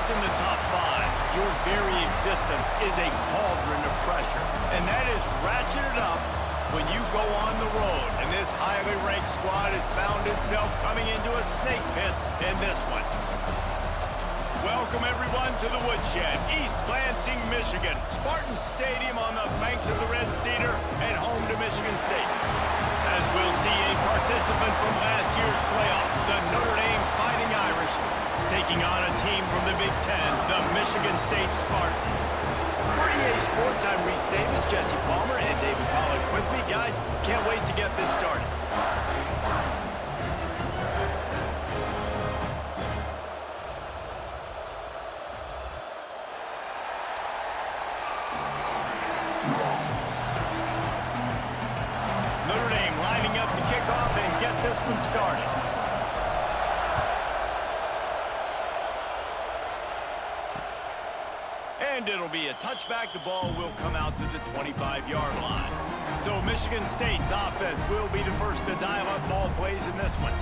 Lost in the top five, your very existence is a cauldron of pressure. And that is ratcheted up when you go on the road. And this highly ranked squad has found itself coming into a snake pit in this one. Welcome, everyone, to the Woodshed, East Lansing, Michigan. Spartan Stadium on the banks of the Red Cedar and home to Michigan State. As we'll see a participant from last year's playoff, the Notre Dame Fighting Irish, taking on a team from the Big Ten, the Michigan State Spartans. For EA Sports, I'm Reese Davis, Jesse Palmer, and David Pollack with me. Guys, can't wait to get this started. Notre Dame lining up to kick off and get this one started. And it'll be a touchback. The ball will come out to the 25-yard line. So Michigan State's offense will be the first to dial up ball plays in this one.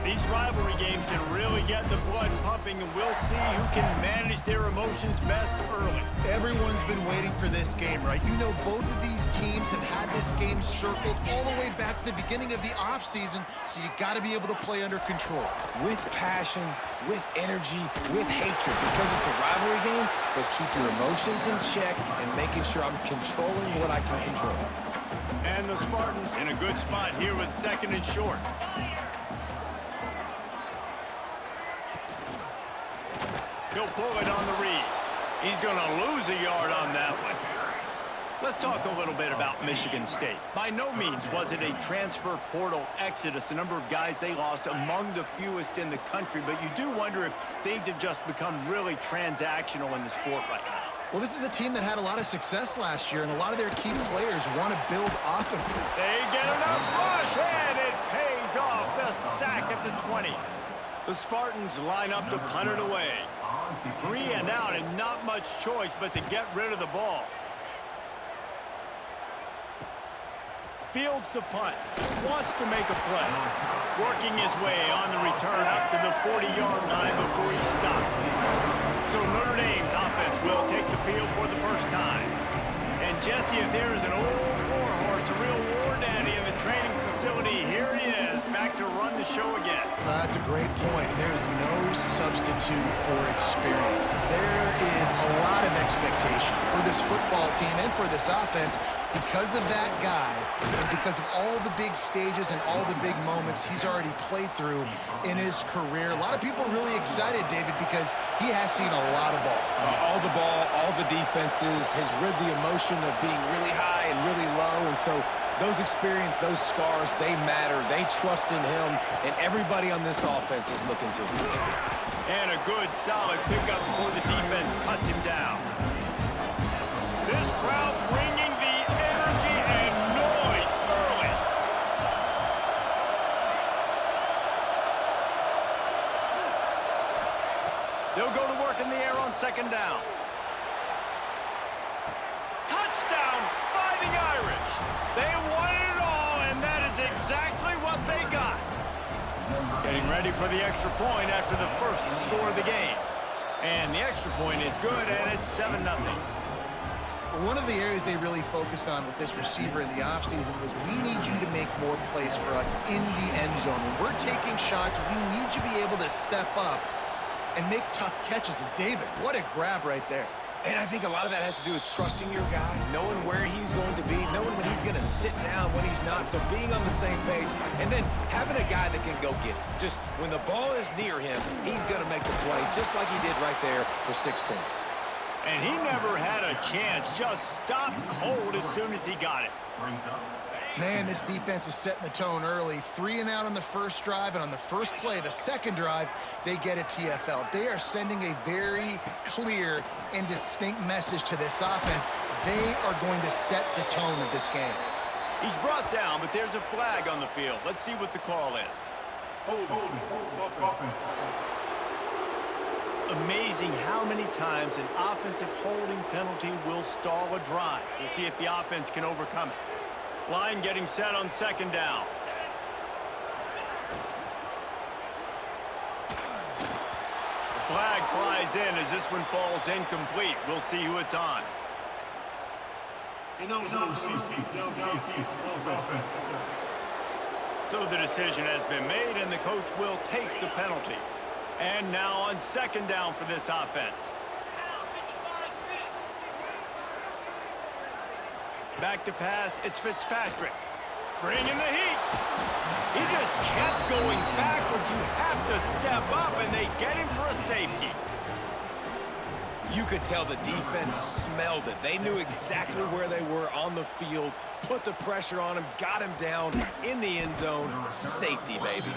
These rivalry games can really get the blood pumping, and we'll see who can manage their emotions best early. Everyone's been waiting for this game, right? You know, both of these teams have had this game circled all the way back to the beginning of the offseason, so you got to be able to play under control. With passion, with energy, with hatred, because it's a rivalry game, but keep your emotions in check and making sure I'm controlling what I can control. And the Spartans in a good spot here with second and short. He'll pull it on the read. He's going to lose a yard on that one. Let's talk a little bit about Michigan State. By no means was it a transfer portal exodus. The number of guys they lost among the fewest in the country, but you do wonder if things have just become really transactional in the sport right now. Well, this is a team that had a lot of success last year, and a lot of their key players want to build off of it. They get enough rush, and it pays off. The sack at the 20. The Spartans line up to punt it away. 3 and out, and not much choice but to get rid of the ball. Fields the punt. Wants to make a play. Working his way on the return up to the 40-yard line before he stopped. So Notre Dame's offense will take the field for the first time. And Jesse, if there is an old war horse, a real war daddy in the training facility, here he is, back to run the show again. That's a great point. There is no substitute for experience. There is a lot of expectation for this football team and for this offense because of that guy and because of all the big stages and all the big moments he's already played through in his career. A lot of people really excited, David, because he has seen a lot of ball. All the ball, all the defenses, has rid the emotion of being really high and really low, and so those experience, those scars, they matter. They trust in him, and everybody on this offense is looking to him. And a good, solid pickup before the defense cuts him down. This crowd bringing the energy and noise early. They'll go to work in the air on second down. Touchdown, Fighting Irish. They wanted it all, and that is exactly what they got. Getting ready for the extra point after the first score of the game. And the extra point is good, and it's 7-0. One of the areas they really focused on with this receiver in the offseason was we need you to make more plays for us in the end zone. When we're taking shots, we need you to be able to step up and make tough catches. And David, what a grab right there. And I think a lot of that has to do with trusting your guy, knowing where he's going to be, knowing when he's going to sit down, when he's not, so being on the same page, and then having a guy that can go get it. Just when the ball is near him, he's going to make the play, just like he did right there for 6 points. And he never had a chance, just stopped cold as soon as he got it. Man, this defense is setting the tone early. 3 and out on the first drive, and on the first play, the second drive, they get a TFL. They are sending a very clear and distinct message to this offense. They are going to set the tone of this game. He's brought down, but there's a flag on the field. Let's see what the call is. Amazing how many times an offensive holding penalty will stall a drive. We'll see if the offense can overcome it. Line getting set on second down. The flag flies in as this one falls incomplete. We'll see who it's on. So the decision has been made, and the coach will take the penalty. And now on second down for this offense. Back to pass, it's Fitzpatrick. Bringing the heat. He just kept going backwards. You have to step up, and they get him for a safety. You could tell the defense smelled it. They knew exactly where they were on the field, put the pressure on him, got him down in the end zone. Safety, baby.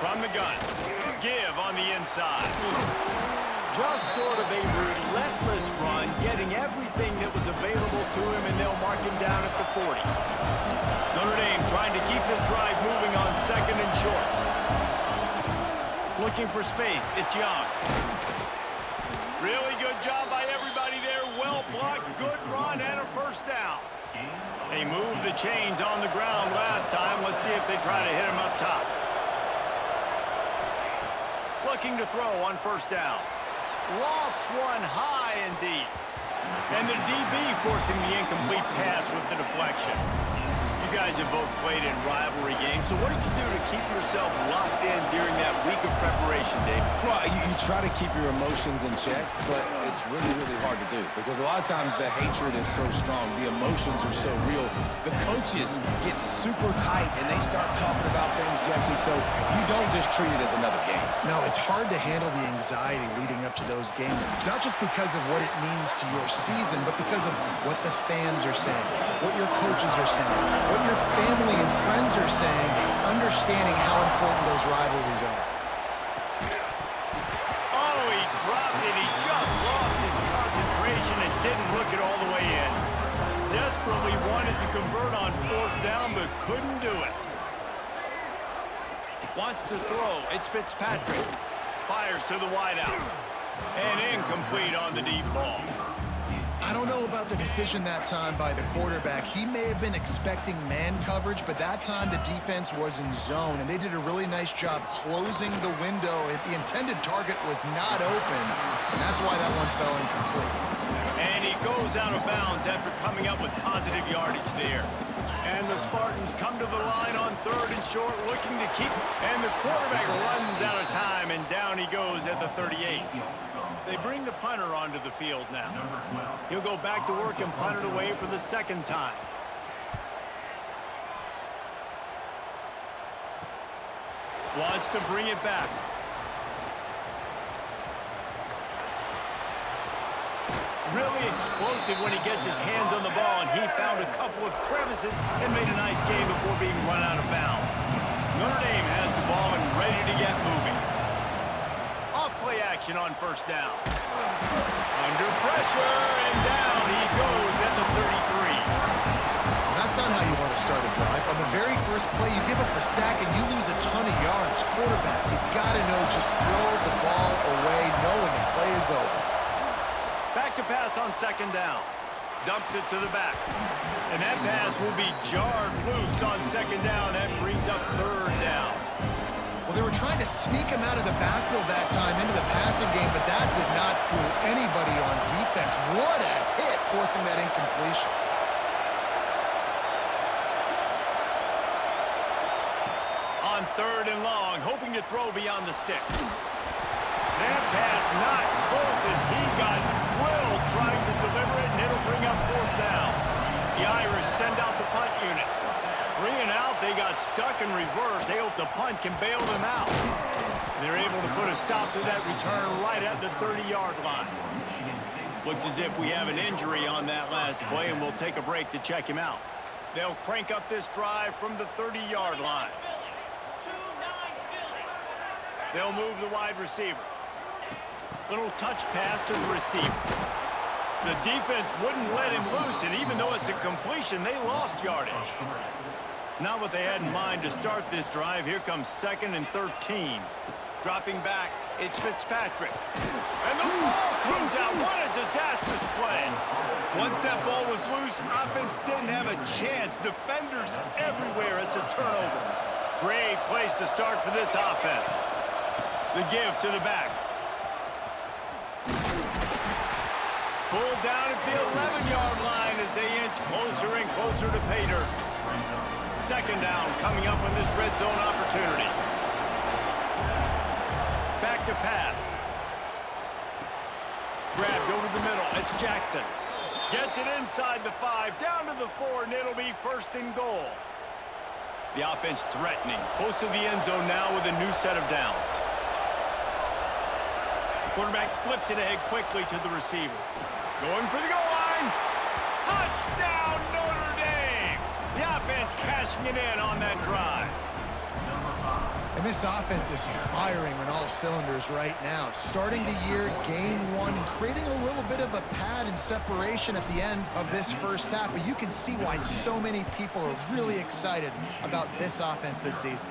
From the gun, give on the inside. Just sort of a relentless run, getting everything that was available to him, and they'll mark him down at the 40. Notre Dame trying to keep this drive moving on second and short. Looking for space, it's Young. Really good job by everybody there. Well blocked, good run, and a first down. They moved the chains on the ground last time. Let's see if they try to hit him up top. Looking to throw on first down. Lofts one high and deep. And the DB forcing the incomplete pass with the deflection. You guys have both played in rivalry games, so what did you do to keep yourself locked in during that week of preparation, Dave? Well, you try to keep your emotions in check, but it's really, really hard to do because a lot of times the hatred is so strong, the emotions are so real. The coaches get super tight and they start talking about things, Jesse, so you don't just treat it as another game. No, it's hard to handle the anxiety leading up to those games, not just because of what it means to your season, but because of what the fans are saying, what your coaches are saying, what your family and friends are saying, understanding how important those rivalries are. Oh, he dropped it. He just lost his concentration and didn't look it all the way in. Desperately wanted to convert on fourth down, but couldn't do it. Wants to throw. It's Fitzpatrick. Fires to the wideout. And incomplete on the deep ball. I don't know about the decision that time by the quarterback. He may have been expecting man coverage, but that time the defense was in zone, and they did a really nice job closing the window. The intended target was not open, and that's why that one fell incomplete. And he goes out of bounds after coming up with positive yardage there. And the Spartans come to the line on third and short, looking to keep. And the quarterback runs out of time, and down he goes at the 38. They bring the punter onto the field now. He'll go back to work and punt it away for the second time. Wants to bring it back. Really explosive when he gets his hands on the ball, and he found a couple of crevices and made a nice game before being run out of bounds. Notre Dame has the ball and ready to get moving. Off-play action on first down. Under pressure, and down he goes at the 33. That's not how you want to start a drive. On the very first play, you give up a sack and you lose a ton of yards. Quarterback, you've got to know, just throw the ball away knowing the play is over. Back to pass on second down. Dumps it to the back. And that pass will be jarred loose on second down. That brings up third down. Well, they were trying to sneak him out of the backfield that time into the passing game, but that did not fool anybody on defense. What a hit, forcing that incompletion. On third and long, hoping to throw beyond the sticks. That pass not close as he got drilled trying to deliver it, and it'll bring up fourth down. The Irish send out the punt unit. 3 and out, they got stuck in reverse. They hope the punt can bail them out. They're able to put a stop to that return right at the 30-yard line. Looks as if we have an injury on that last play, and we'll take a break to check him out. They'll crank up this drive from the 30-yard line. They'll move the wide receiver. Little touch pass to the receiver. The defense wouldn't let him loose, and even though it's a completion, they lost yardage. Not what they had in mind to start this drive. Here comes 2nd and 13. Dropping back, it's Fitzpatrick. And the ball comes out. What a disastrous play. Once that ball was loose, offense didn't have a chance. Defenders everywhere. It's a turnover. Great place to start for this offense. The give to the back. Pulled down at the 11-yard line as they inch closer and closer to pay dirt. 2nd down coming up on this red zone opportunity. Back to pass. Grabbed over the middle. It's Jackson. Gets it inside the 5, down to the 4, and it'll be 1st and goal. The offense threatening. Close to the end zone now with a new set of downs. Quarterback flips it ahead quickly to the receiver. Going for the goal line. Touchdown, Notre Dame! The offense cashing it in on that drive. And this offense is firing on all cylinders right now. Starting the year, game 1, and creating a little bit of a pad and separation at the end of this first half. But you can see why so many people are really excited about this offense this season.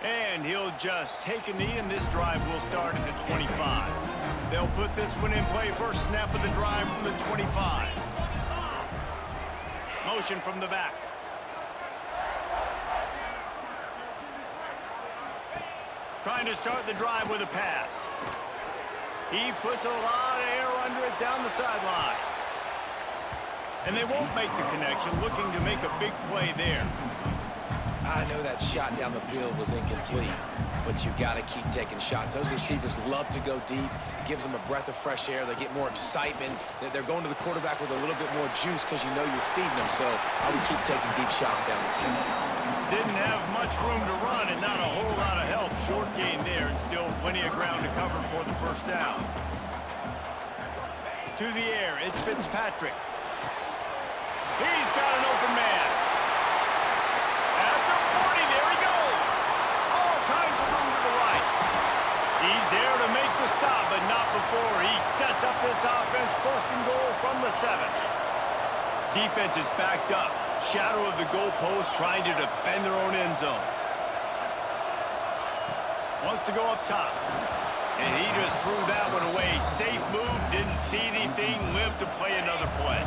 And he'll just take a knee, and this drive will start at the 25. They'll put this one in play. First snap of the drive from the 25. Motion from the back. Trying to start the drive with a pass. He puts a lot of air under it down the sideline. And they won't make the connection, looking to make a big play there. I know that shot down the field was incomplete, but you got to keep taking shots. Those receivers love to go deep. It gives them a breath of fresh air. They get more excitement. They're going to the quarterback with a little bit more juice because you know you're feeding them. So I would keep taking deep shots down the field. Didn't have much room to run and not a whole lot of help. Short gain there and still plenty of ground to cover for the 1st down. To the air, it's Fitzpatrick. He's got an open man. At the 40, there he goes. All kinds of room to the right. He's there to make the stop, but not before he sets up this offense. 1st and goal from the 7. Defense is backed up. Shadow of the goalpost, trying to defend their own end zone. Wants to go up top. And he just threw that one away. Safe move, didn't see anything, lived to play another play.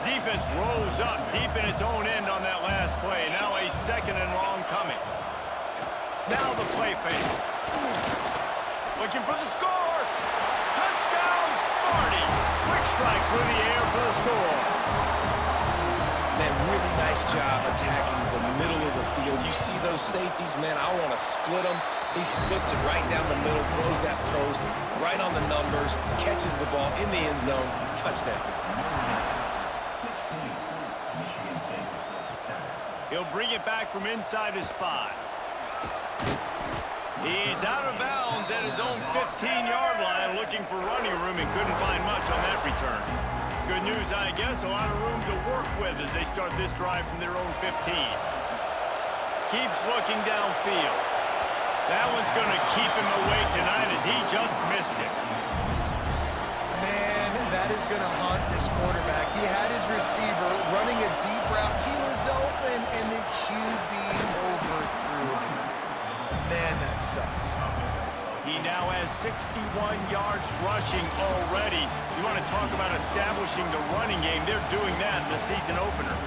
Defense rose up deep in its own end on that last play. Now a 2nd and long coming. Now the play fake. Looking for the score. Touchdown, Sparty. Quick strike through the air for the score. Man, really nice job attacking the middle of the field. You see those safeties, man, I want to split them. He splits it right down the middle, throws that post, right on the numbers, catches the ball in the end zone, touchdown. He'll bring it back from inside his 5. He's out of bounds at his own 15-yard line, looking for running room and couldn't find much on that return. Good news, I guess, a lot of room to work with as they start this drive from their own 15. Keeps looking downfield. That one's going to keep him awake tonight as he just missed it. Man, that is going to haunt this quarterback. He had his receiver running a deep route. He was open, and the QB overthrew him. Man, that sucks. He now has 61 yards rushing already. You want to talk about establishing the running game. They're doing that in the season opener.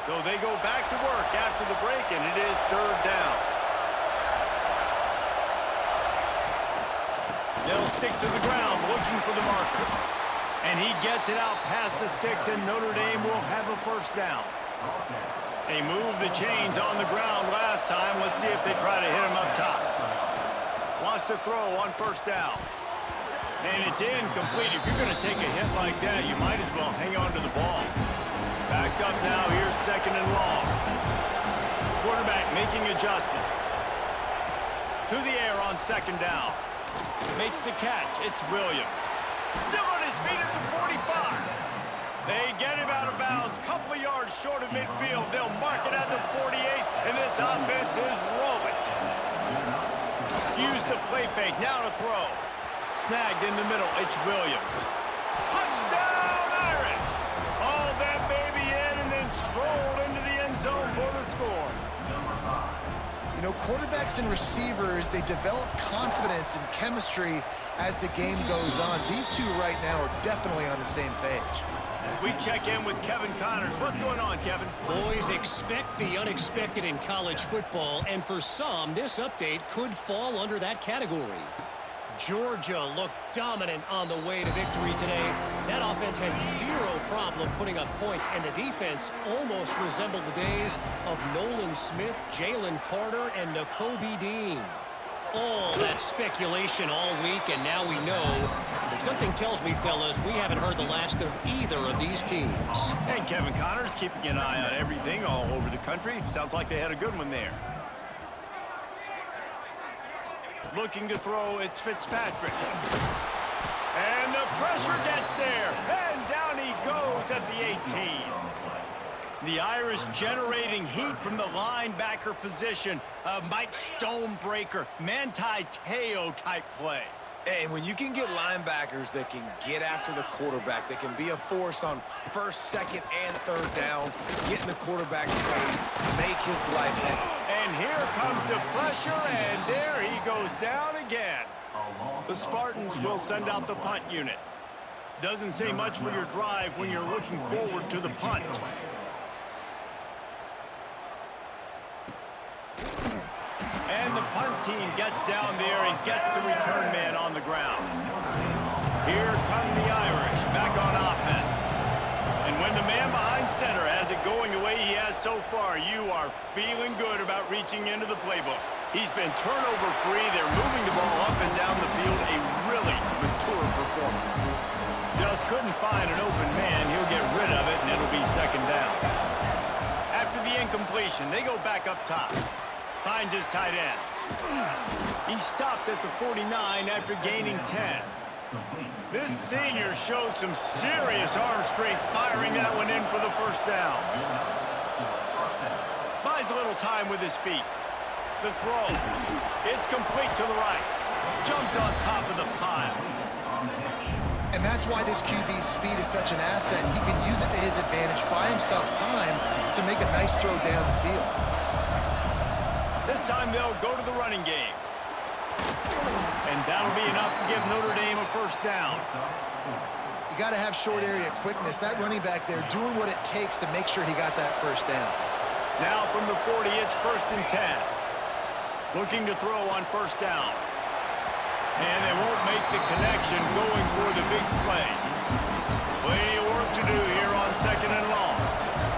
So they go back to work after the break, and it is 3rd down. They'll stick to the ground looking for the marker. And he gets it out past the sticks, and Notre Dame will have a 1st down. They moved the chains on the ground last time. Let's see if they try to hit him up top. Wants to throw on 1st down. And it's incomplete. If you're going to take a hit like that, you might as well hang on to the ball. Backed up now. Here's 2nd and long. Quarterback making adjustments. To the air on 2nd down. Makes the catch. It's Williams. Still on his feet at the 45. They get him out of bounds. Couple of yards short of midfield. They'll mark it at the 48, and this offense is rolling. Use the play fake. Now to throw. Snagged in the middle, it's Williams. Touchdown, Irish! Hauled that baby in and then strolled into the end zone for the score. You know, quarterbacks and receivers, they develop confidence and chemistry as the game goes on. These two right now are definitely on the same page. We check in with Kevin Connors. What's going on, Kevin? Boys, expect the unexpected in college football, and for some, this update could fall under that category. Georgia looked dominant on the way to victory today. That offense had zero problem putting up points, and the defense almost resembled the days of Nolan Smith, Jalen Carter, and Nakobe Dean. All that speculation all week, and now we know. But something tells me, fellas, we haven't heard the last of either of these teams. And Kevin Connors keeping an eye on everything all over the country. Sounds like they had a good one there. Looking to throw, it's Fitzpatrick. And the pressure gets there. And down he goes at the 18. The Irish generating heat from the linebacker position. Mike Stonebreaker, Manti Te'o type play. And when you can get linebackers that can get after the quarterback, that can be a force on first, second, and third down, get in the quarterback's face, make his life hell. And here comes the pressure, and there he goes down again. The Spartans will send out the punt unit. Doesn't say much for your drive when you're looking forward to the punt. And the punt team gets down there and gets the return man on the ground. Here come the Irish back on offense. And when the man behind center has it going the way he has so far, you are feeling good about reaching into the playbook. He's been turnover-free. They're moving the ball up and down the field. A really mature performance. Just couldn't find an open man. He'll get rid of it, and it'll be second down. After the incompletion, they go back up top. Finds his tight end. He stopped at the 49 after gaining 10. This senior showed some serious arm strength firing that one in for the first down. Buys a little time with his feet. The throw. It's complete to the right. Jumped on top of the pile. And that's why this QB's speed is such an asset. He can use it to his advantage, buy himself time to make a nice throw down the field. This time they'll go to the running game. And that'll be enough to give Notre Dame a first down. You got to have short area quickness. That running back there doing what it takes to make sure he got that first down. Now from the 40, it's 1st and 10. Looking to throw on first down. And they won't make the connection going for the big play. Plenty of work to do here on 2nd and long.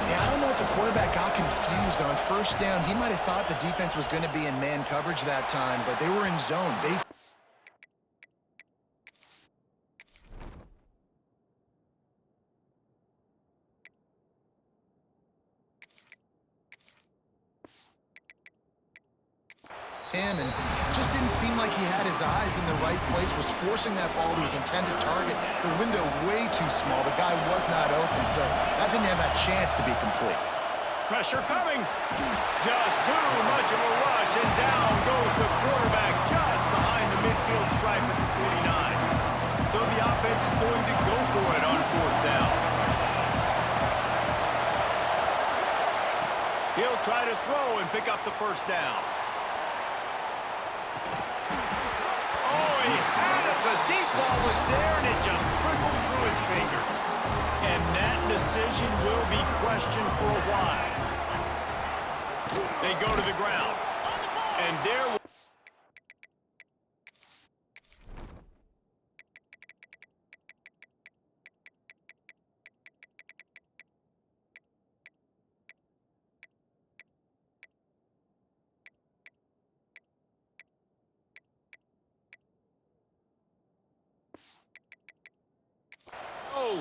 Yeah, I don't know if the quarterback got confused on first down. He might have thought the defense was going to be in man coverage that time, but they were in zone. Him and just didn't seem like he had his eyes in the right place, was forcing that ball to his intended target. The window way too small. The guy was not open, so that didn't have that chance to be complete. Pressure coming. Just too much of a rush, and down goes the quarterback just behind the midfield stripe at the 49. So the offense is going to go for it on 4th down. He'll try to throw and pick up the first down. Oh, he had it. The deep ball was there, and it just trickled through his fingers. And that decision will be questioned for a while. They go to the ground. And there...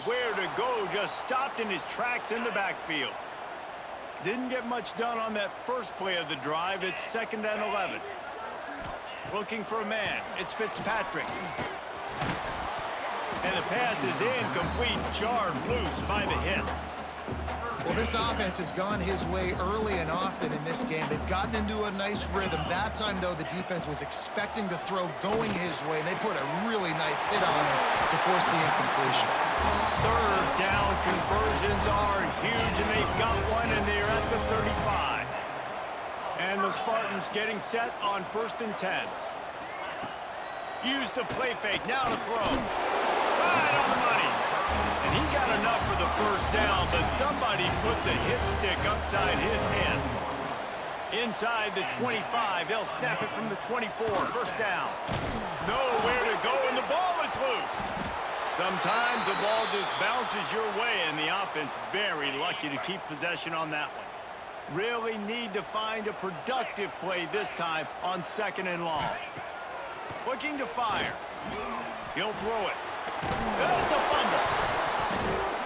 where to go, just stopped in his tracks in the backfield. Didn't get much done on that first play of the drive. It's 2nd and 11. Looking for a man. It's Fitzpatrick. And the pass is incomplete, jarred loose by the hip. Well, this offense has gone his way early and often in this game. They've gotten into a nice rhythm. That time, though, the defense was expecting the throw going his way, and they put a really nice hit on him to force the incompletion. Third down conversions are huge, and they've got one, and they're at the 35. And the Spartans getting set on 1st and 10. Use the play fake, now to throw. Right on the money. And he got enough for the first down, but somebody put the hit stick upside his head. Inside the 25, they'll snap it from the 24. First down. Nowhere to go, and the ball is loose. Sometimes the ball just bounces your way, and the offense very lucky to keep possession on that one. Really need to find a productive play this time on 2nd and long. Looking to fire. He'll throw it. It's a fumble.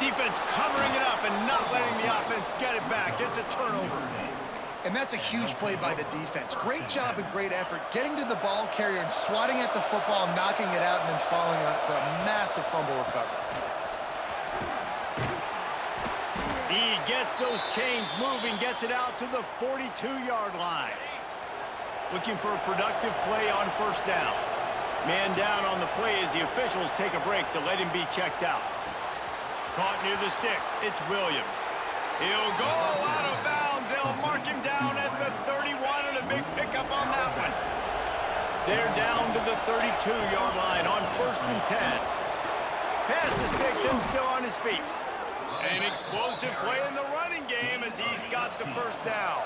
Defense covering it up and not letting the offense get it back. It's a turnover. And that's a huge play by the defense. Great job and great effort getting to the ball carrier and swatting at the football, knocking it out, and then following up for a massive fumble recovery. He gets those chains moving, gets it out to the 42-yard line. Looking for a productive play on 1st down. Man down on the play as the officials take a break to let him be checked out. Caught near the sticks. It's Williams. He'll go out of bounds. They'll mark him down at the 31, and a big pickup on that one. They're down to the 32-yard line on 1st and 10. Past the sticks and still on his feet. An explosive play in the running game as he's got the first down.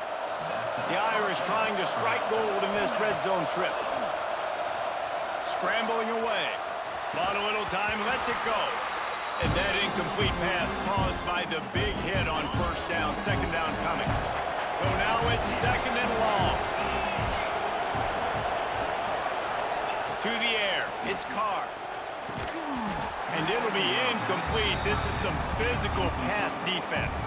The Irish trying to strike gold in this red zone trip. Scrambling away. Bought a little time, lets it go. And that incomplete pass caused by the big hit on 1st down. 2nd down coming. So now it's 2nd and long. To the air. It's Carr. And it'll be incomplete. This is some physical pass defense.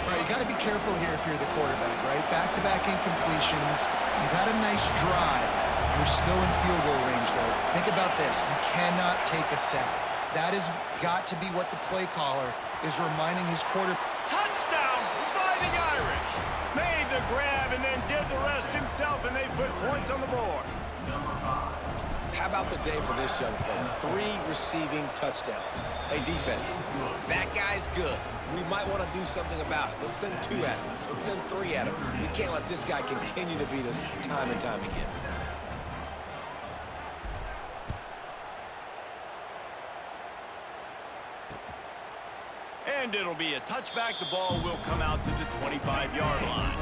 All right, you got to be careful here if you're the quarterback, right? Back-to-back incompletions. You've had a nice drive. You're still in field goal range, though. Think about this. You cannot take a sack. That has got to be what the play caller is reminding his quarterback. Touchdown, Fighting Irish. Made the grab and then did the rest himself, and they put points on the board. How about the day for this young fella? 3 receiving touchdowns. Hey, defense, that guy's good. We might want to do something about it. Let's send 2 at him. Let's send 3 at him. We can't let this guy continue to beat us time and time again. And it'll be a touchback. The ball will come out to the 25-yard line.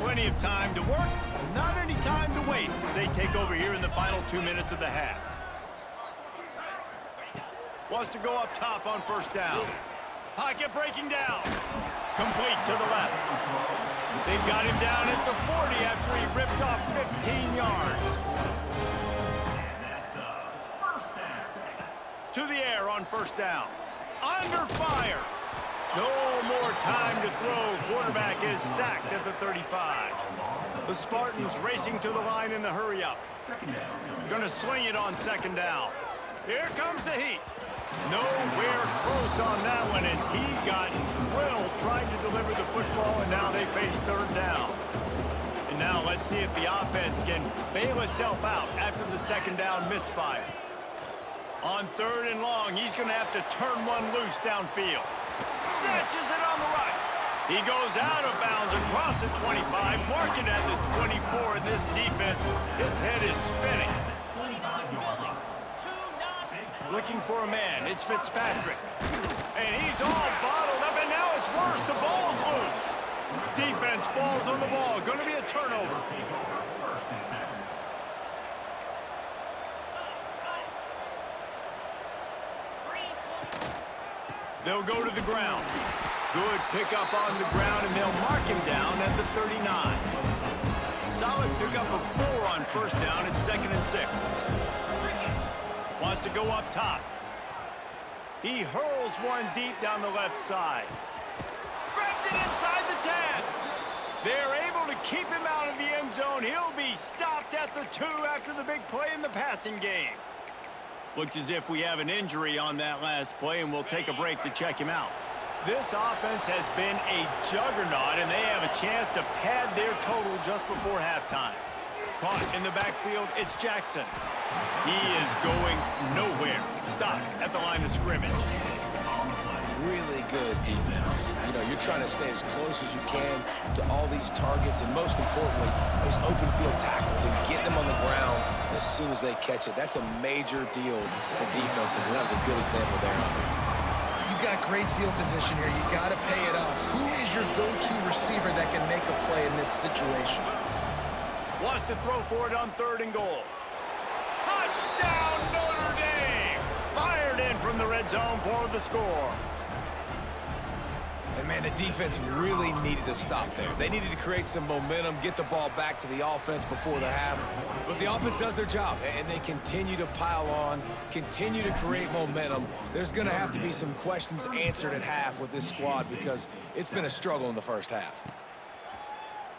Plenty of time to work, not any time to waste as they take over here in the final 2 minutes of the half. Wants to go up top on 1st down. Pocket breaking down. Complete to the left. They've got him down at the 40 after he ripped off 15 yards. To the air on 1st down. Under fire. No more time to throw. Quarterback is sacked at the 35. The Spartans racing to the line in the hurry-up. Gonna sling it on 2nd down. Here comes the heat. Nowhere close on that one as he got drilled trying to deliver the football, and now they face 3rd down. And now let's see if the offense can bail itself out after the 2nd down misfire. On 3rd and long, he's going to have to turn one loose downfield. Snatches it on the right. He goes out of bounds across the 25, marking at the 24, and this defense, its head is spinning. Looking for a man. It's Fitzpatrick. And he's all bottled up, and now it's worse. The ball's loose. Defense falls on the ball. Going to be a turnover. They'll go to the ground. Good pickup on the ground, and they'll mark him down at the 39. Solid pickup of 4 on 1st down. It's 2nd and 6. Wants to go up top. He hurls one deep down the left side. Grabs it inside the 10. They're able to keep him out of the end zone. He'll be stopped at the 2 after the big play in the passing game. Looks as if we have an injury on that last play, and we'll take a break to check him out. This offense has been a juggernaut, and they have a chance to pad their total just before halftime. Caught in the backfield, it's Jackson. He is going nowhere. Stopped at the line of scrimmage. Really good defense. You know, you're trying to stay as close as you can to all these targets, and most importantly, those open field tackles and get them on the ground as soon as they catch it. That's a major deal for defenses, and that was a good example there of it. You've got great field position here. You got to pay it off. Who is your go-to receiver that can make a play in this situation? Wants to throw for it on 3rd and goal. Touchdown, Notre Dame! Fired in from the red zone for the score. And, man, the defense really needed to stop there. They needed to create some momentum, get the ball back to the offense before the half. But the offense does their job, and they continue to pile on, continue to create momentum. There's going to have to be some questions answered at half with this squad because it's been a struggle in the first half.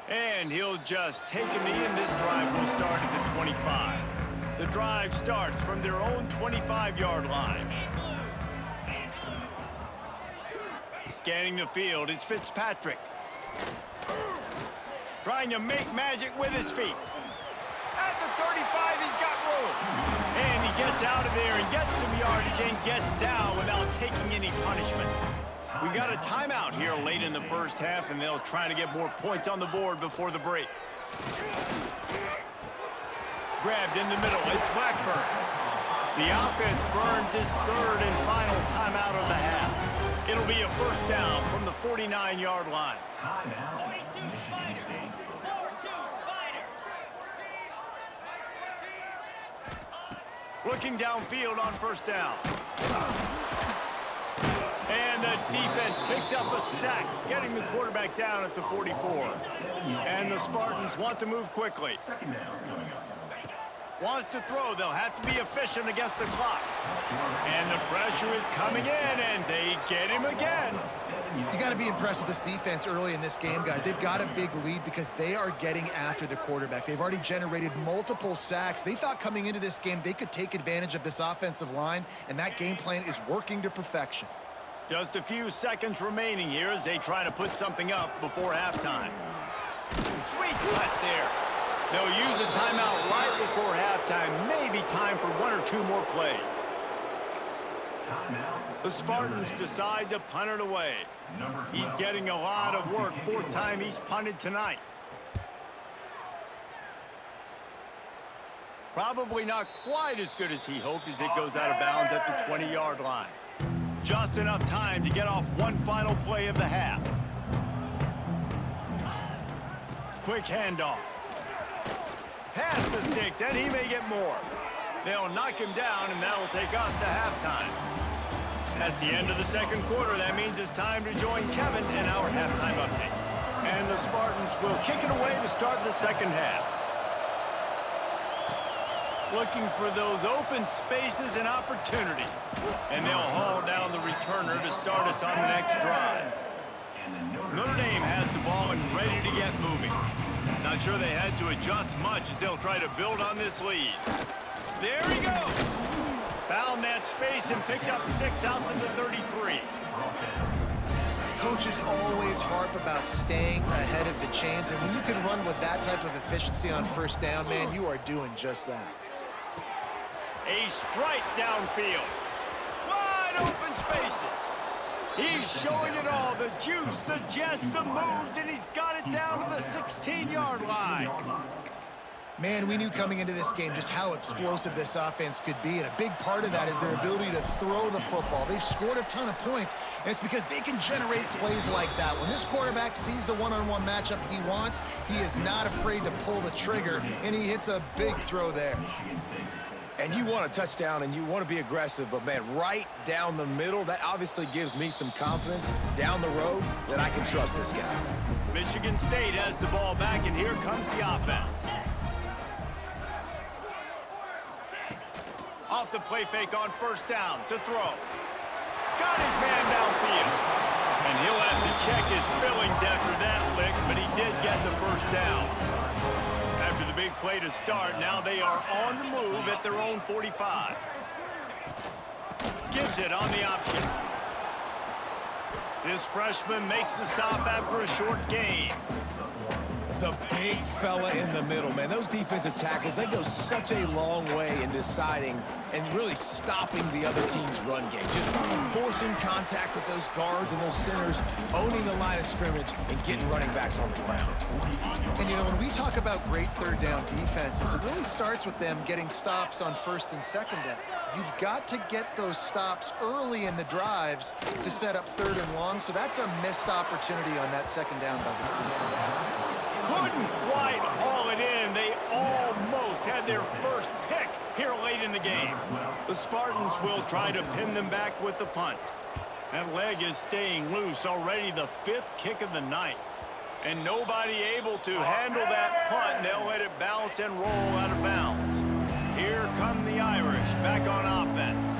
And he'll just take a knee, and this drive will start at the 25. The drive starts from their own 25-yard line. Scanning the field, it's Fitzpatrick. Trying to make magic with his feet. At the 35, he's got room. And he gets out of there and gets some yardage and gets down without taking any punishment. We got a timeout here late in the first half, and they'll try to get more points on the board before the break. Grabbed in the middle, it's Blackburn. The offense burns its 3rd and final timeout of the half. It'll be a first down from the 49-yard line. Looking downfield on first down. And the defense picks up a sack, getting the quarterback down at the 44. And the Spartans want to move quickly. Wants to throw. They'll have to be efficient against the clock. And the pressure is coming in, and they get him again. You got to be impressed with this defense early in this game, guys. They've got a big lead because they are getting after the quarterback. They've already generated multiple sacks. They thought coming into this game they could take advantage of this offensive line, and that game plan is working to perfection. Just a few seconds remaining here as they try to put something up before halftime. Sweet cut there. They'll use a timeout right before halftime. Maybe time for 1 or 2 more plays. The Spartans decide to punt it away. He's getting a lot of work. 4th time he's punted tonight. Probably not quite as good as he hoped as it goes out of bounds at the 20-yard line. Just enough time to get off one final play of the half. Quick handoff. Pass the sticks, and he may get more. They'll knock him down, and that'll take us to halftime. That's the end of the second quarter. That means it's time to join Kevin in our halftime update. And the Spartans will kick it away to start the second half. Looking for those open spaces and opportunity. And they'll haul down the returner to start us on the next drive. Notre Dame has the ball and ready to get moving. Not sure they had to adjust much as they'll try to build on this lead. There he goes. Found that space and picked up 6 out to the 33. Coaches always harp about staying ahead of the chains, and when you can run with that type of efficiency on first down, man, you are doing just that. A strike downfield. Wide open spaces. He's showing it all. The juice, the jets, the moves, and he's got it down to the 16-yard line. Man, we knew coming into this game just how explosive this offense could be, and a big part of that is their ability to throw the football. They've scored a ton of points, and it's because they can generate plays like that. When this quarterback sees the one-on-one matchup he wants, he is not afraid to pull the trigger, and he hits a big throw there. And you want a touchdown, and you want to be aggressive, but, man, right down the middle, that obviously gives me some confidence down the road that I can trust this guy. Michigan State has the ball back, and here comes the offense. Off the play fake on first down to throw. Got his man downfield. And he'll have to check his fillings after that lick, but he did get the first down. After the big play to start, now they are on the move at their own 45. Gives it on the option. This freshman makes the stop after a short gain. The big fella in the middle, man. Those defensive tackles, they go such a long way in deciding and really stopping the other team's run game. Just forcing contact with those guards and those centers, owning the line of scrimmage, and getting running backs on the ground. And, you know, when we talk about great third down defenses, it really starts with them getting stops on first and second down. You've got to get those stops early in the drives to set up third and long, so that's a missed opportunity on that second down by this defense. Couldn't quite haul it in. They almost had their first pick here late in the game. The Spartans will try to pin them back with the punt. That leg is staying loose, already the 5th kick of the night. And nobody able to handle that punt. They'll let it bounce and roll out of bounds. Here come the Irish back on offense.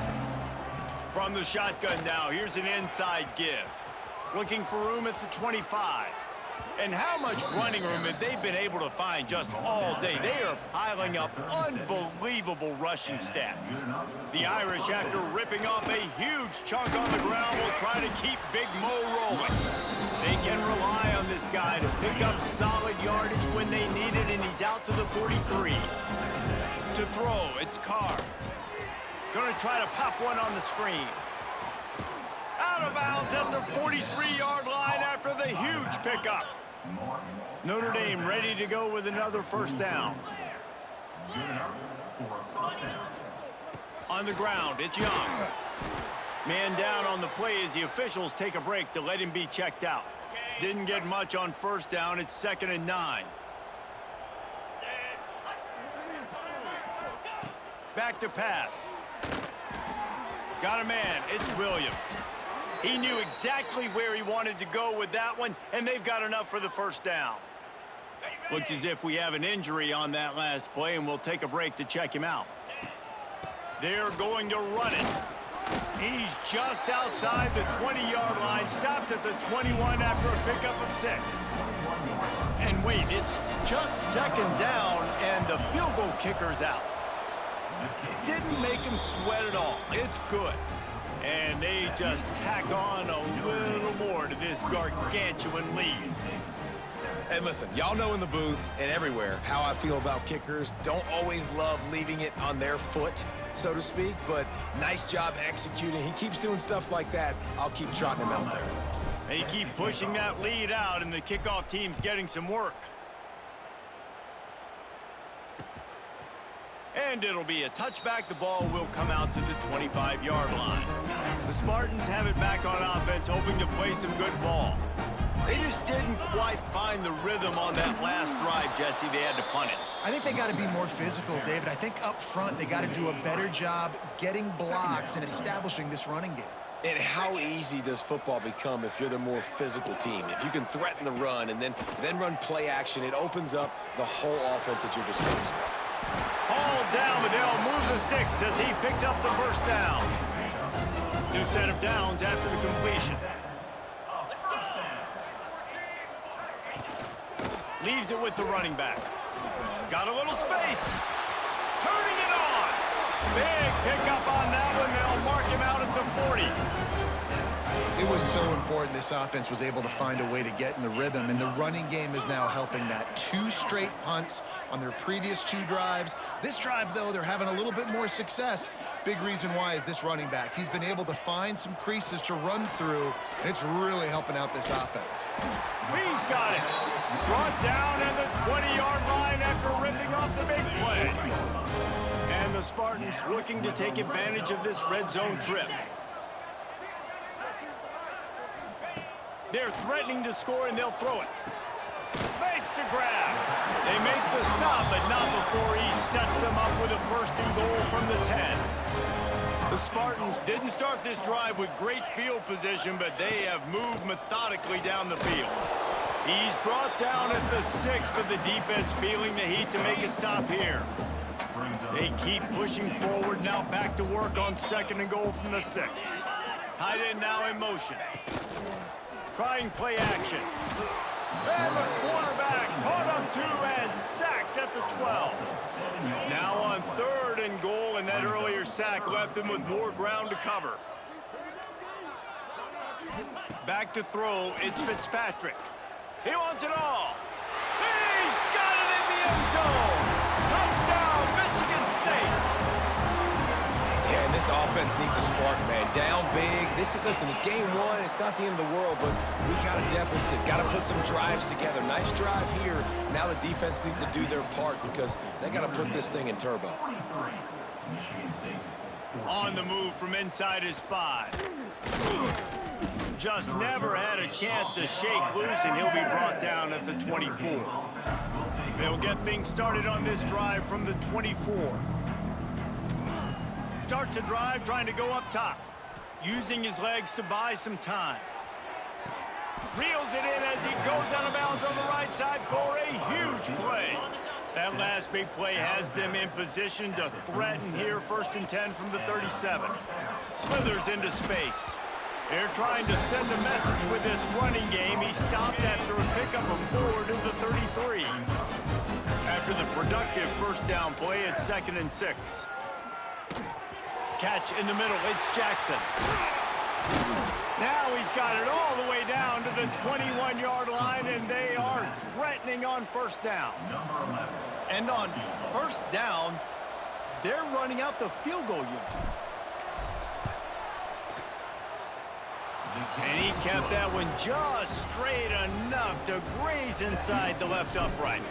From the shotgun now, here's an inside give. Looking for room at the 25. And how much running room have they been able to find just all day? They are piling up unbelievable rushing stats. The Irish, after ripping off a huge chunk on the ground, will try to keep Big Mo rolling. They can rely on this guy to pick up solid yardage when they need it, and he's out to the 43. To throw, it's Carr. Going to try to pop one on the screen. Out of bounds at the 43-yard line after the huge pickup. Notre Dame ready to go with another first down. On the ground, it's Young. Man down on the play as the officials take a break to let him be checked out. Didn't get much on first down. It's 2nd and 9. Back to pass. Got a man. It's Williams. He knew exactly where he wanted to go with that one, and they've got enough for the first down. Looks as if we have an injury on that last play, and we'll take a break to check him out. They're going to run it. He's just outside the 20-yard line, stopped at the 21 after a pickup of 6. And wait, it's just 2nd down, and the field goal kicker's out. Didn't make him sweat at all. It's good. And they just tack on a little more to this gargantuan lead. And listen, y'all know in the booth and everywhere how I feel about kickers. Don't always love leaving it on their foot, so to speak, but nice job executing. He keeps doing stuff like that. I'll keep trotting him out there. They keep pushing that lead out, and the kickoff team's getting some work. And it'll be a touchback. The ball will come out to the 25-yard line. The Spartans have it back on offense, hoping to play some good ball. They just didn't quite find the rhythm on that last drive, Jesse. They had to punt it. I think they got to be more physical, David. I think up front they got to do a better job getting blocks and establishing this running game. And how easy does football become if you're the more physical team? If you can threaten the run and then run play action, it opens up the whole offense at your disposal. All down, but they'll move the sticks as he picks up the first down. New set of downs after the completion. Leaves it with the running back. Got a little space. Turning it on. Big pickup on that one. They'll mark him out at the 40. It was so important this offense was able to find a way to get in the rhythm, and the running game is now helping that. 2 straight punts on their previous 2 drives. This drive, though, they're having a little bit more success. Big reason why is this running back. He's been able to find some creases to run through, and it's really helping out this offense. He's got it. Brought down at the 20-yard line after ripping off the big play. And the Spartans looking to take advantage of this red zone trip. They're threatening to score, and they'll throw it. Makes the grab. They make the stop, but not before he sets them up with a 1st and goal from the 10. The Spartans didn't start this drive with great field position, but they have moved methodically down the field. He's brought down at the 6, but the defense feeling the heat to make a stop here. They keep pushing forward, now back to work on 2nd and goal from the 6. Tight end now in motion. Trying play action. And the quarterback caught up 2 and sacked at the 12. Now on 3rd and goal, and that earlier sack left them with more ground to cover. Back to throw, it's Fitzpatrick. He wants it all. He's got it in the end zone. Touchdown, Michigan State. Yeah, and this offense needs a spark, man. Down big. Listen, it's game one. It's not the end of the world, but we got a deficit. Got to put some drives together. Nice drive here. Now the defense needs to do their part because they got to put this thing in turbo. On the move from inside his 5. Just never had a chance to shake loose, and he'll be brought down at the 24. They'll get things started on this drive from the 24. Starts a drive trying to go up top, using his legs to buy some time. Reels it in as he goes out of bounds on the right side for a huge play. That last big play has them in position to threaten here, 1st and 10 from the 37. Slithers into space. They're trying to send a message with this running game. He stopped after a pickup of 4 to the 33. After the productive 1st down play, it's 2nd and 6. Catch in the middle, it's Jackson. Now he's got it all the way down to the 21-yard line, and they are threatening on 1st down. And on 1st down, they're running out the field goal unit. And he kept that one just straight enough to graze inside the left upright.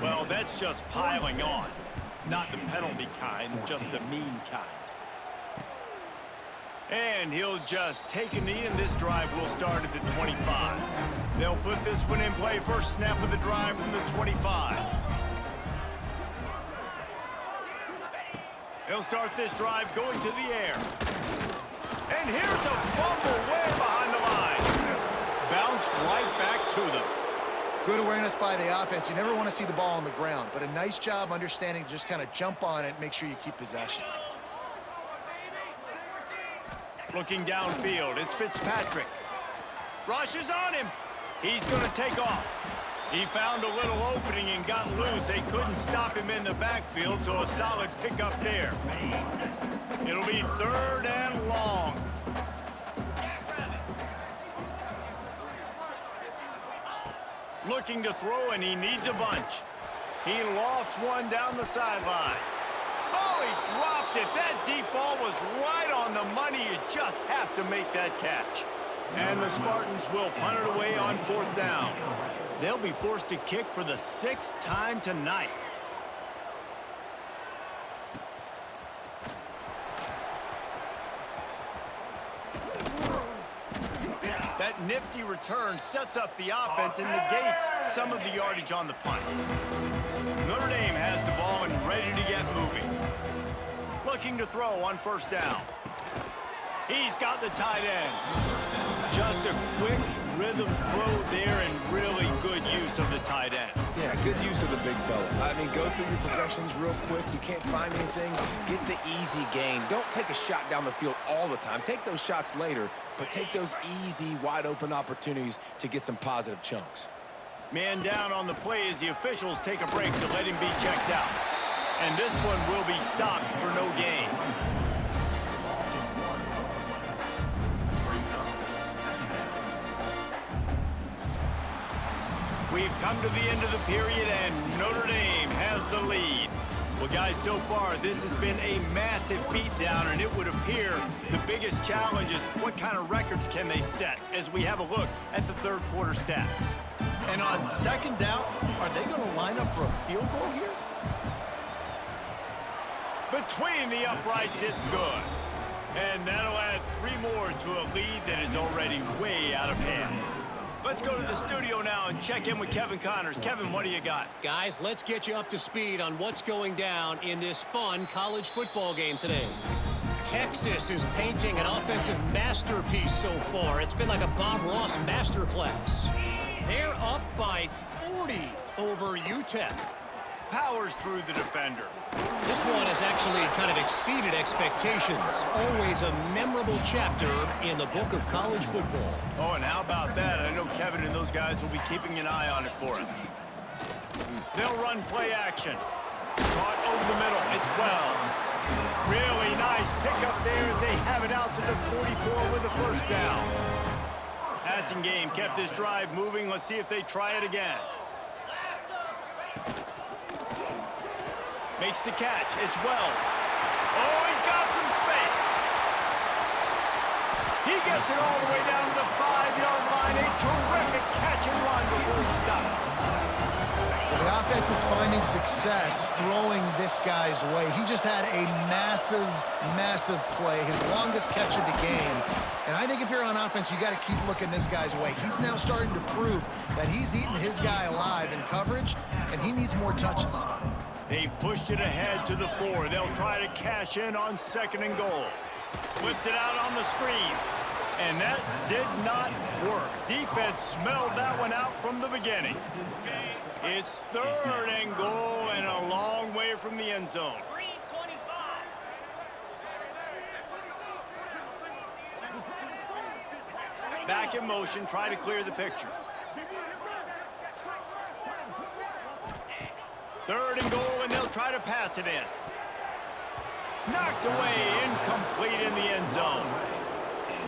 Well, that's just piling on. Not the penalty kind, just the mean kind. And he'll just take a knee, and this drive will start at the 25. They'll put this one in play. First snap of the drive from the 25. They'll start this drive going to the air. And here's a fumble way behind the line. Bounced right back to them. Good awareness by the offense. You never want to see the ball on the ground, but a nice job understanding to just kind of jump on it and make sure you keep possession. Looking downfield, it's Fitzpatrick. Rushes on him. He's going to take off. He found a little opening and got loose. They couldn't stop him in the backfield, so a solid pickup there. It'll be 3rd and long. Looking to throw, and he needs a bunch. He lofts one down the sideline. Oh, he dropped it. That deep ball was right on the money. You just have to make that catch. And the Spartans will punt it away on 4th down. They'll be forced to kick for the 6th time tonight. That nifty return sets up the offense and negates some of the yardage on the punt. Notre Dame has the ball and ready to get moving. Looking to throw on 1st down. He's got the tight end. Just a quick rhythm throw there and really good use of the tight end. Yeah, good use of the big fella. I mean, go through your progressions real quick. You can't find anything. Get the easy gain. Don't take a shot down the field all the time. Take those shots later, but take those easy, wide-open opportunities to get some positive chunks. Man down on the play as the officials take a break to let him be checked out. And this one will be stopped for no gain. We've come to the end of the period, and Notre Dame has the lead. Well, guys, so far, this has been a massive beatdown, and it would appear the biggest challenge is what kind of records can they set as we have a look at the 3rd quarter stats. And on 2nd down, are they going to line up for a field goal here? Between the uprights, it's good. And that'll add 3 more to a lead that is already way out of hand. Let's go to the studio now and check in with Kevin Connors. Kevin, what do you got? Guys, let's get you up to speed on what's going down in this fun college football game today. Texas is painting an offensive masterpiece so far. It's been like a Bob Ross masterclass. They're up by 40 over UTEP. Powers through the defender. This one has actually kind of exceeded expectations. Always a memorable chapter in the book of college football. Oh, and how about that? I know Kevin and those guys will be keeping an eye on it for us. They'll run play action. Caught over the middle. It's Wells. Really nice pickup there as they have it out to the 44 with the 1st down. Has passing game kept this drive moving. Let's see if they try it again. Makes the catch. It's Wells. Oh, he's got some space. He gets it all the way down to the 5-yard line. A terrific catch and run before he stopped. The offense is finding success throwing this guy's way. He just had a massive, massive play, his longest catch of the game. And I think if you're on offense, you got to keep looking this guy's way. He's now starting to prove that he's eating his guy alive in coverage, and he needs more touches. They've pushed it ahead to the 4. They'll try to cash in on 2nd and goal. Whips it out on the screen. And that did not work. Defense smelled that one out from the beginning. It's 3rd and goal and a long way from the end zone. Back in motion, try to clear the picture. 3rd and goal, and they'll try to pass it in. Knocked away, incomplete in the end zone.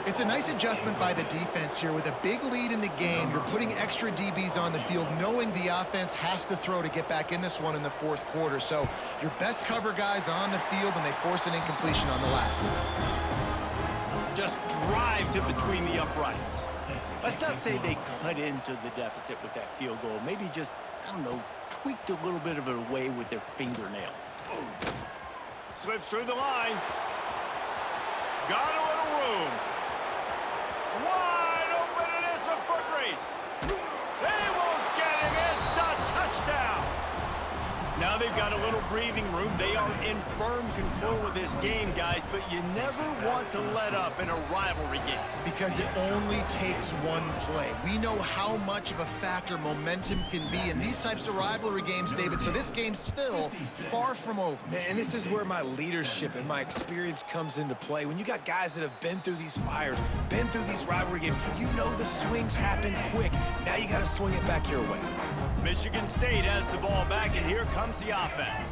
It's a nice adjustment by the defense here. With a big lead in the game, you're putting extra DBs on the field, knowing the offense has to throw to get back in this one in the 4th quarter. So your best cover guys on the field, and they force an incompletion on the last one. Just drives it between the uprights. Let's not say they cut into the deficit with that field goal. Maybe just, I don't know, tweaked a little bit of it away with their fingernail. Slips through the line. Got a little room. Wide open, and it's a foot race. They won't get him. It's a touchdown. Now they've got a little breathing room. They are in firm control of this game, guys, but you never want to let up in a rivalry game. Because it only takes one play. We know how much of a factor momentum can be in these types of rivalry games, David, so this game's still far from over. And this is where my leadership and my experience comes into play. When you got guys that have been through these fires, been through these rivalry games, you know the swings happen quick. Now you got to swing it back your way. Michigan State has the ball back, and here comes the offense.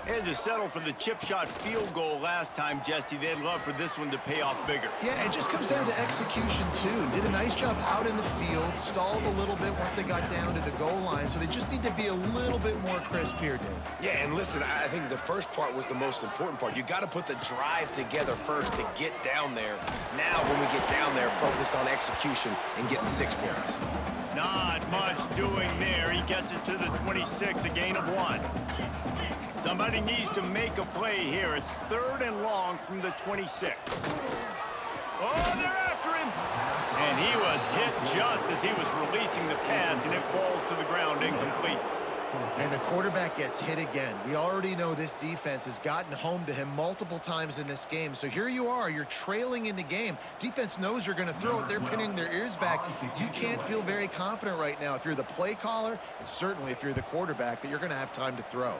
They had to settle for the chip shot field goal last time, Jesse. They'd love for this one to pay off bigger. Yeah, it just comes down to execution, too. Did a nice job out in the field, stalled a little bit once they got down to the goal line, so they just need to be a little bit more crisp here, Dave. Yeah, and listen, I think the first part was the most important part. You got to put the drive together first to get down there. Now, when we get down there, focus on execution and getting 6 points. Not much doing there. He gets it to the 26, a gain of 1. Somebody needs to make a play here. It's 3rd and long from the 26. Oh, they're after him. And he was hit just as he was releasing the pass, and it falls to the ground incomplete. And the quarterback gets hit again. We already know this defense has gotten home to him multiple times in this game. So here you are, you're trailing in the game. Defense knows you're going to throw it. They're pinning their ears back. You can't feel very confident right now if you're the play caller, and certainly if you're the quarterback, that you're going to have time to throw.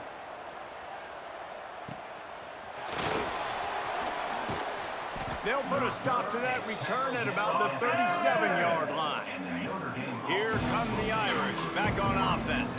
They'll put a stop to that return at about the 37-yard line. Here come the Irish back on offense.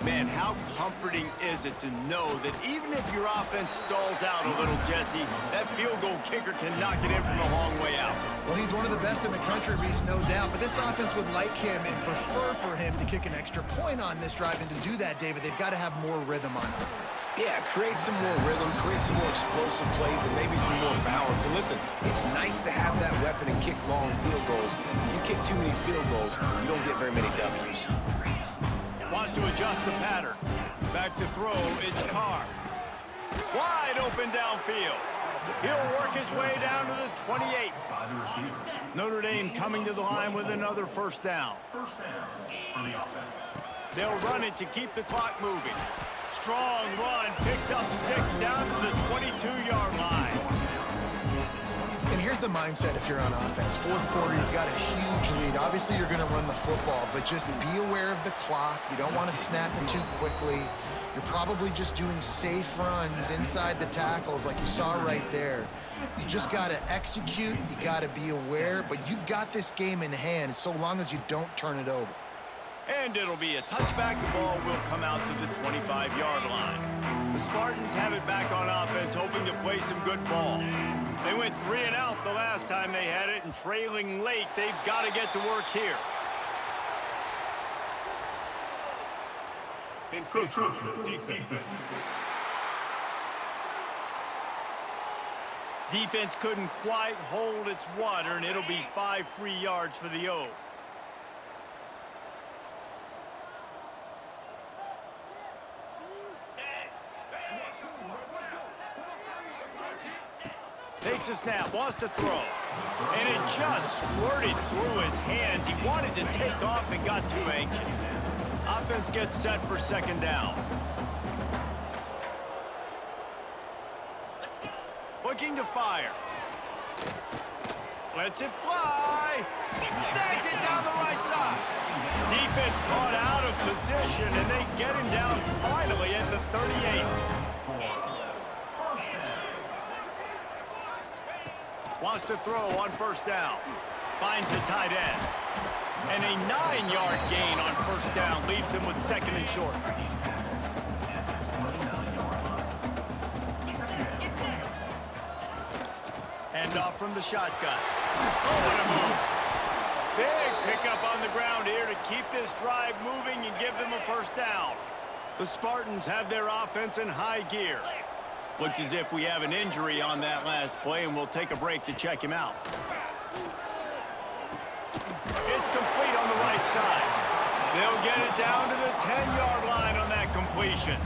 Man, how comforting is it to know that even if your offense stalls out a little, Jesse, that field goal kicker can knock it in from a long way out. Well, he's one of the best in the country, Reese, no doubt. But this offense would like him and prefer for him to kick an extra point on this drive. And to do that, David, they've got to have more rhythm on offense. Yeah, create some more rhythm, create some more explosive plays, and maybe some more balance. And listen, it's nice to have that weapon and kick long field goals. If you kick too many field goals, you don't get very many W's. Wants to adjust the pattern. Back to throw, it's Carr. Wide open downfield. He'll work his way down to the 28. Notre Dame coming to the line with another first down. They'll run it to keep the clock moving. Strong run, picks up 6 down to the 22-yard line. And here's the mindset if you're on offense. 4th quarter, you've got a huge lead. Obviously, you're going to run the football, but just be aware of the clock. You don't want to snap it too quickly. You're probably just doing safe runs inside the tackles like you saw right there. You just got to execute. You got to be aware, but you've got this game in hand so long as you don't turn it over. And it'll be a touchback. The ball will come out to the 25-yard line. The Spartans have it back on offense, hoping to play some good ball. They went 3 and out the last time they had it, and trailing late, they've got to get to work here. Encroachment defense. Defense couldn't quite hold its water, and it'll be 5 free yards for the O. Takes a snap, wants to throw. And it just squirted through his hands. He wanted to take off and got too anxious. Offense gets set for second down. Looking to fire. Lets it fly. Snags it down the right side. Defense caught out of position, and they get him down finally at the 38. Wants to throw on first down. Finds the tight end. And a 9-yard gain on first down leaves him with second and short. Hand off from the shotgun. Oh, what a move. Big pickup on the ground here to keep this drive moving and give them a first down. The Spartans have their offense in high gear. Looks as if we have an injury on that last play, and we'll take a break to check him out. It's complete on the right side. They'll get it down to the 10-yard line on that completion.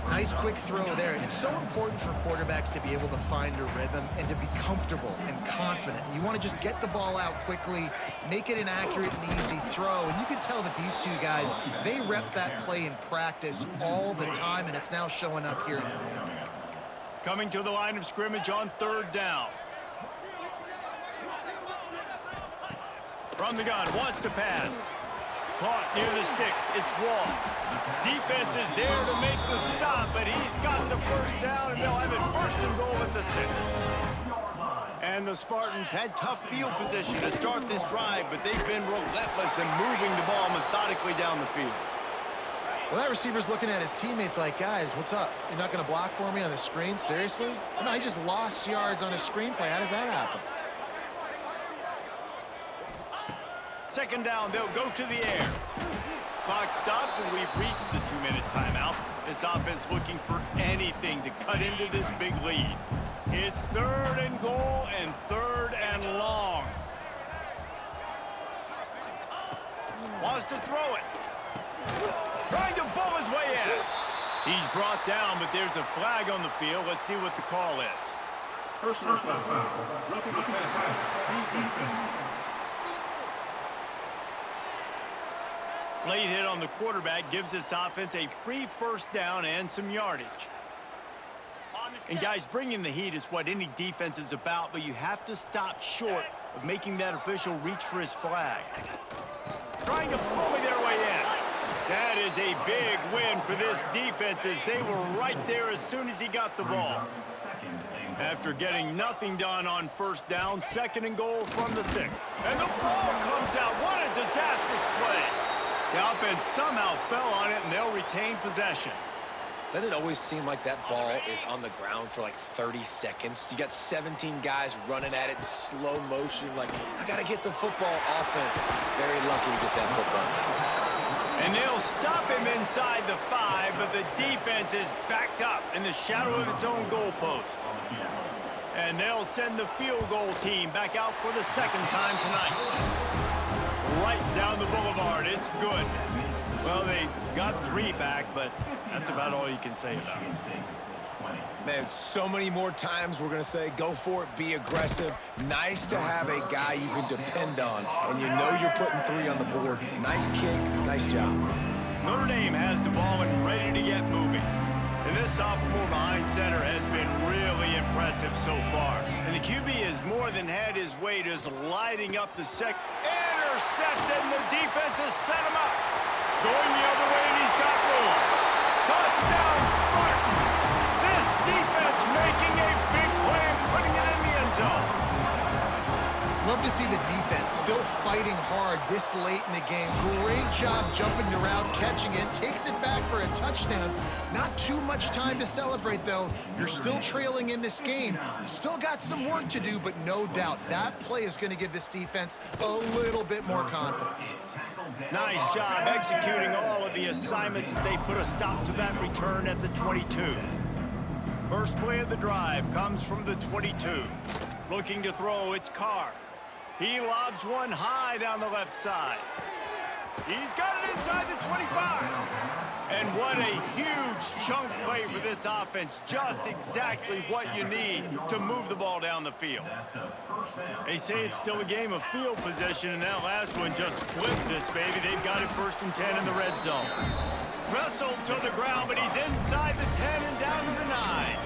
Nice quick throw there. And it's so important for quarterbacks to be able to find a rhythm and to be comfortable and confident. You want to just get the ball out quickly, make it an accurate and easy throw. And you can tell that these two guys, they rep that play in practice all the time, and it's now showing up here in the game. Coming to the line of scrimmage on third down. From the gun, wants to pass. Caught near the sticks. It's Wall. Defense is there to make the stop, but he's got the first down, and they'll have it first and goal at the 6. And the Spartans had tough field position to start this drive, but they've been relentless in moving the ball methodically down the field. Well, that receiver's looking at his teammates like, guys, what's up? You're not going to block for me on the screen? Seriously? No, he just lost yards on a screenplay. How does that happen? Second down, they'll go to the air. Clock stops, and we've reached the 2-minute timeout. This offense looking for anything to cut into this big lead. It's third and goal and third and long. Wants to throw it. Trying to bull his way in. He's brought down, but there's a flag on the field. Let's see what the call is. Personal foul. Roughing the passer. Late hit on the quarterback gives this offense a free first down and some yardage. And guys, bringing the heat is what any defense is about, but you have to stop short of making that official reach for his flag. Trying to bully their way in. That is a big win for this defense, as they were right there as soon as he got the ball. After getting nothing done on first down, second and goal from the 6. And the ball comes out. What a disastrous play. The offense somehow fell on it, and they'll retain possession. Doesn't it always seem like that ball is on the ground for like 30 seconds? You got 17 guys running at it in slow motion, like, I got to get the football. Offense, very lucky to get that football. And they'll stop him inside the 5, but the defense is backed up in the shadow of its own goalpost. And they'll send the field goal team back out for the second time tonight. Right down the boulevard. It's good. Well, they got 3 back, but that's about all you can say about it. Man, so many more times we're going to say, go for it, be aggressive. Nice to have a guy you can depend on, and you know you're putting 3 on the board. Nice kick, nice job. Notre Dame has the ball and ready to get moving. And this sophomore behind center has been really impressive so far. And the QB has more than had his way, just lighting up the intercepted, and the defense has set him up. Going the other way, and he's got room. Touchdown, Spartans! This defense making a big play and putting it in the end zone. Love to to see the defense still fighting hard this late in the game. Great job jumping around, catching it, takes it back for a touchdown. Not too much time to celebrate, though. You're still trailing in this game. You still got some work to do, but no doubt that play is going to give this defense a little bit more confidence. Nice job executing all of the assignments as they put a stop to that return at the 22. First play of the drive comes from the 22. Looking to throw, it's Carr. He lobs one high down the left side. He's got it inside the 25. And what a huge chunk play for this offense. Just exactly what you need to move the ball down the field. They say it's still a game of field position, and that last one just flipped this baby. They've got it 1st and 10 in the red zone. Wrestled to the ground, but he's inside the 10 and down to the 9.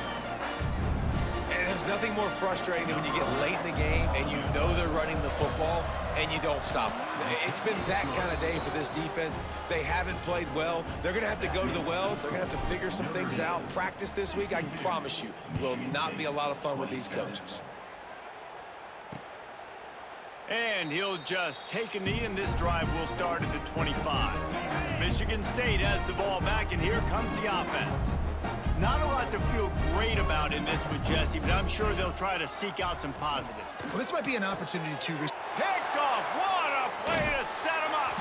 And there's nothing more frustrating than when you get late in the game and you know they're running the football and you don't stop them. It's been that kind of day for this defense. They haven't played well. They're going to have to go to the well. They're going to have to figure some things out. Practice this week, I can promise you, will not be a lot of fun with these coaches. And he'll just take a knee, and this drive will start at the 25. Michigan State has the ball back, and here comes the offense. Not a lot to feel great about in this one, Jesse, but I'm sure they'll try to seek out some positives. Well, this might be an opportunity to... Picked off. What a play to set him up.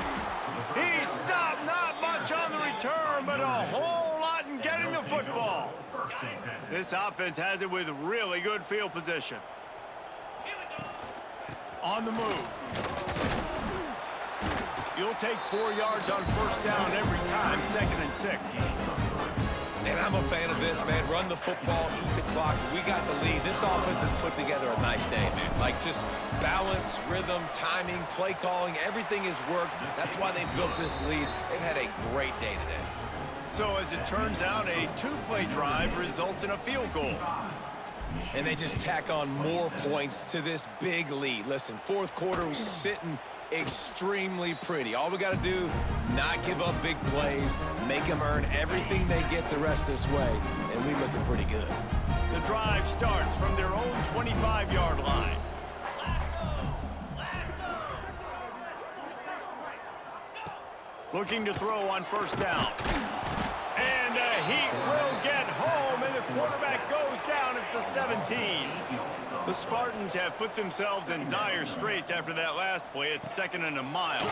He stopped not much on the return, but a whole lot in getting the football. This offense has it with really good field position. On the move. You'll take 4 yards on 1st down every time, 2nd and 6. And I'm a fan of this, man. Run the football, eat the clock. We got the lead. This offense has put together a nice day, man. Like, just balance, rhythm, timing, play calling, everything has worked. That's why they built this lead. They've had a great day today. So, as it turns out, a 2-play drive results in a field goal. And they just tack on more points to this big lead. Listen, 4th quarter was sitting extremely pretty. All we got to do, not give up big plays, make them earn everything they get the rest this way, and we looking pretty good. The drive starts from their own 25-yard line. Looking to throw on 1st down. And he will get home, and the quarterback goes down at the 17. The Spartans have put themselves in dire straits after that last play. It's 2nd and a mile.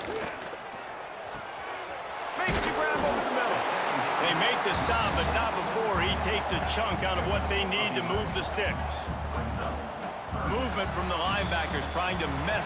Makes the grab over the middle. They make the stop, but not before he takes a chunk out of what they need to move the sticks. Movement from the linebackers trying to mess